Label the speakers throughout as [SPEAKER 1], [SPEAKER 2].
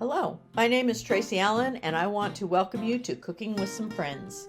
[SPEAKER 1] Hello, my name is Tracy Allen, and I want to welcome you to Cooking with Some Friends.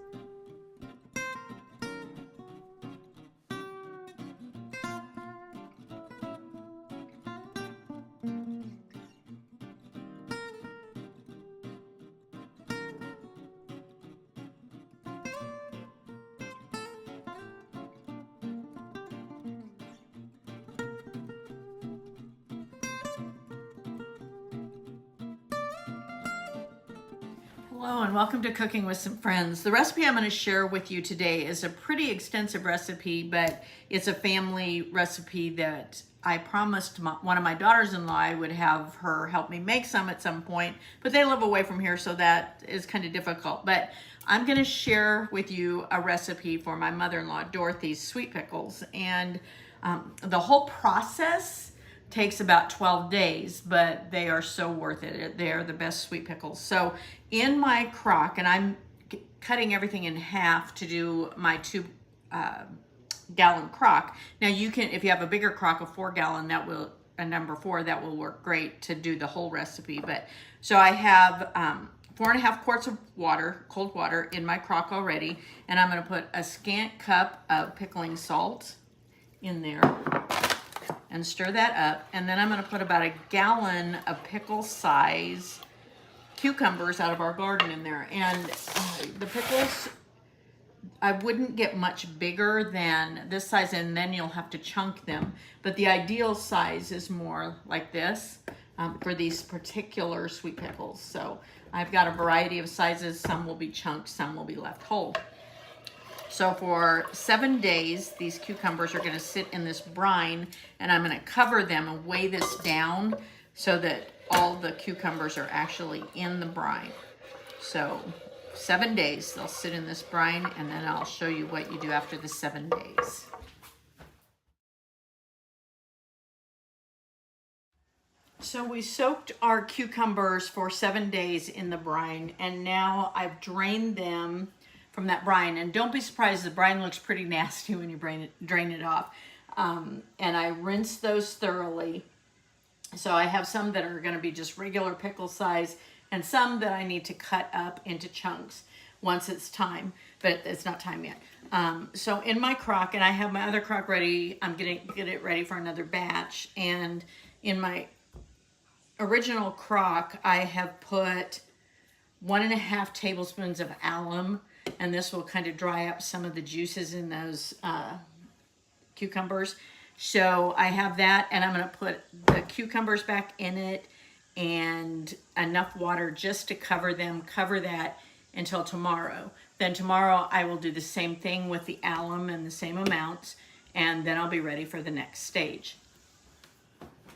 [SPEAKER 1] Hello and welcome to Cooking with Some Friends. The recipe I'm going to share with you today is a pretty extensive recipe, but it's a family recipe that I promised one of my daughters-in-law I would have her help me make some at some point, but they live away from here, so that is kind of difficult. But I'm going to share with you a recipe for my mother-in-law, Dorothy's sweet pickles, and the whole process takes about 12 days, but they are so worth it. They are the best sweet pickles. So in my crock, and I'm cutting everything in half to do my 2-gallon crock. Now you can, if you have a bigger crock, a 4-gallon, that will, a number 4, that will work great to do the whole recipe. But so I have 4.5 quarts of water, cold water, in my crock already, and I'm going to put a scant cup of pickling salt in there and stir that up. And then I'm going to put about a gallon of pickle size cucumbers out of our garden in there. And the pickles, I wouldn't get much bigger than this size, and then you'll have to chunk them. But the ideal size is more like this for these particular sweet pickles. So I've got a variety of sizes. Some will be chunked, some will be left whole. So for 7 days, these cucumbers are going to sit in this brine, and I'm going to cover them and weigh this down so that all the cucumbers are actually in the brine. So 7 days they'll sit in this brine, and then I'll show you what you do after the 7 days. So we soaked our cucumbers for 7 days in the brine, and now I've drained them from that brine. And don't be surprised, the brine looks pretty nasty when you drain it off. And I rinse those thoroughly. So I have some that are going to be just regular pickle size, and some that I need to cut up into chunks once it's time, but it's not time yet. So in my crock, and I have my other crock ready, I'm going to get it ready for another batch. And in my original crock, I have put 1.5 tablespoons of alum, and this will kind of dry up some of the juices in those cucumbers. So I have that, and I'm going to put the cucumbers back in it and enough water just to cover them, cover that until tomorrow. Then tomorrow I will do the same thing with the alum and the same amounts, and then I'll be ready for the next stage.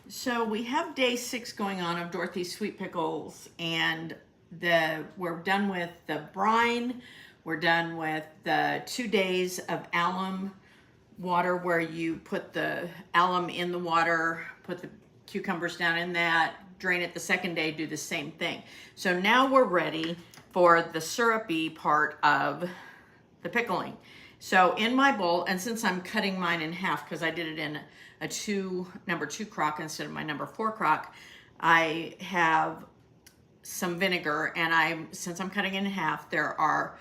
[SPEAKER 1] So we have day 6 going on of Dorothy's sweet pickles, and we're done with the brine. We're done with the 2 days of alum water, where you put the alum in the water, put the cucumbers down in that, drain it the second day, do the same thing. So now we're ready for the syrupy part of the pickling. So in my bowl, and since I'm cutting mine in half because I did it in a number 2 crock instead of my number 4 crock, I have some vinegar, and since I'm cutting in half, there are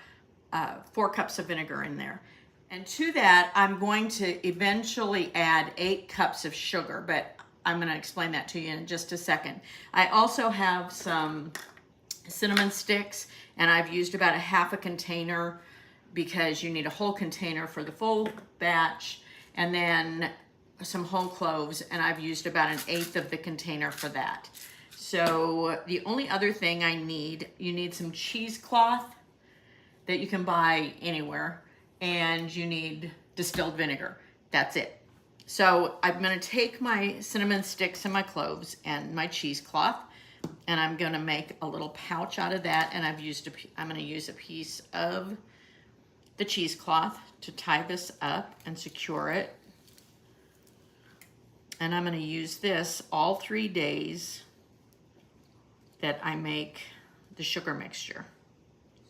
[SPEAKER 1] 4 cups of vinegar in there. And to that, I'm going to eventually add 8 cups of sugar, but I'm going to explain that to you in just a second. I also have some cinnamon sticks, and I've used about a half a container because you need a whole container for the full batch, and then some whole cloves, and I've used about 1/8 of the container for that. So the only other thing you need some cheesecloth that you can buy anywhere, and you need distilled vinegar. That's it. So I'm going to take my cinnamon sticks and my cloves and my cheesecloth, and I'm going to make a little pouch out of that, and I'm going to use a piece of the cheesecloth to tie this up and secure it. And I'm going to use this all 3 days that I make the sugar mixture.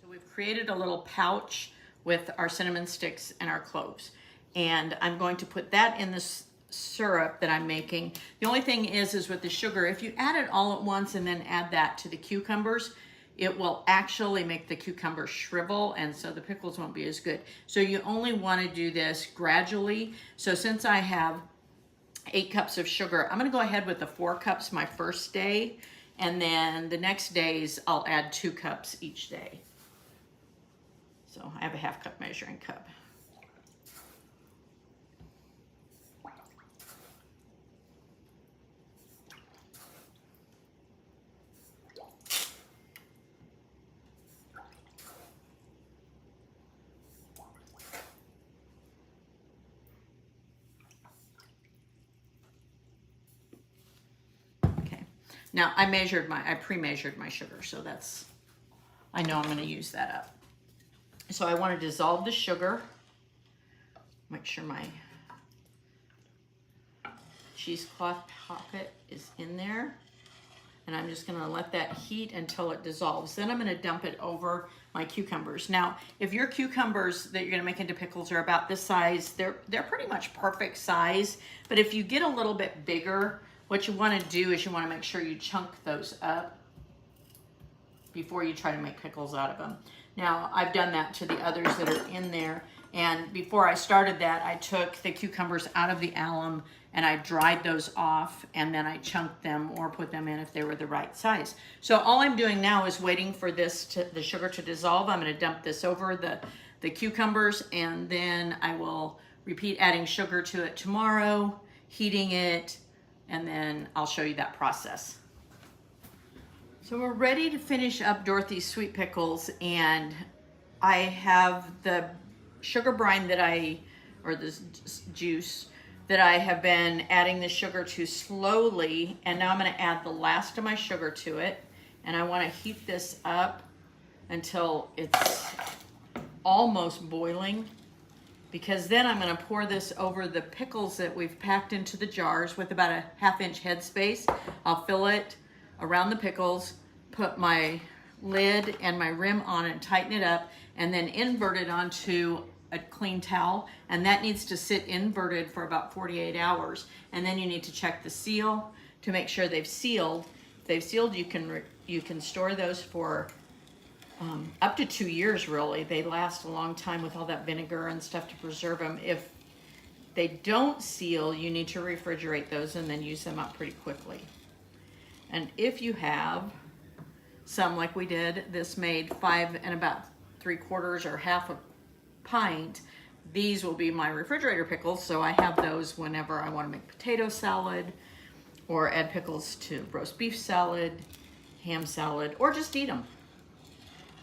[SPEAKER 1] So we've created a little pouch with our cinnamon sticks and our cloves. And I'm going to put that in this syrup that I'm making. The only thing is with the sugar, if you add it all at once and then add that to the cucumbers, it will actually make the cucumbers shrivel, and so the pickles won't be as good. So you only want to do this gradually. So since I have 8 cups of sugar, I'm going to go ahead with the 4 cups my first day, and then the next days I'll add 2 cups each day. So I have a 1/2 cup measuring cup. Now I pre-measured my sugar, so I know I'm going to use that up. So I want to dissolve the sugar. Make sure my cheesecloth pocket is in there. And I'm just going to let that heat until it dissolves. Then I'm going to dump it over my cucumbers. Now, if your cucumbers that you're going to make into pickles are about this size, they're pretty much perfect size. But if you get a little bit bigger, what you want to do is you want to make sure you chunk those up before you try to make pickles out of them. Now, I've done that to the others that are in there. And before I started that, I took the cucumbers out of the alum and I dried those off, and then I chunked them or put them in if they were the right size. So all I'm doing now is waiting for the sugar to dissolve. I'm going to dump this over the cucumbers, and then I will repeat adding sugar to it tomorrow, heating it, and then I'll show you that process. So we're ready to finish up Dorothy's sweet pickles, and I have the sugar brine or this juice that I have been adding the sugar to slowly, and now I'm going to add the last of my sugar to it, and I want to heat this up until it's almost boiling, because then I'm going to pour this over the pickles that we've packed into the jars with about a 1/2 inch headspace. I'll fill it around the pickles, put my lid and my rim on it and tighten it up, and then invert it onto a clean towel, and that needs to sit inverted for about 48 hours. And then you need to check the seal to make sure they've sealed. If they've sealed, you can store those for up to 2 years, really. They last a long time with all that vinegar and stuff to preserve them. If they don't seal, you need to refrigerate those and then use them up pretty quickly. And if you have some, like we did, this made 5 and about 3/4 or 1/2 a pint, these will be my refrigerator pickles, so I have those whenever I want to make potato salad or add pickles to roast beef salad, ham salad, or just eat them.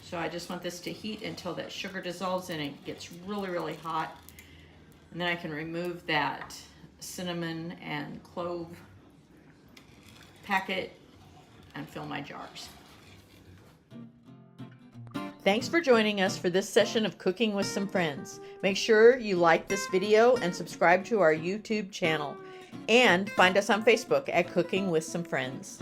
[SPEAKER 1] So I just want this to heat until that sugar dissolves and it gets really, really hot. And then I can remove that cinnamon and clove packet and fill my jars. Thanks for joining us for this session of Cooking with Some Friends. Make sure you like this video and subscribe to our YouTube channel. And find us on Facebook at Cooking with Some Friends.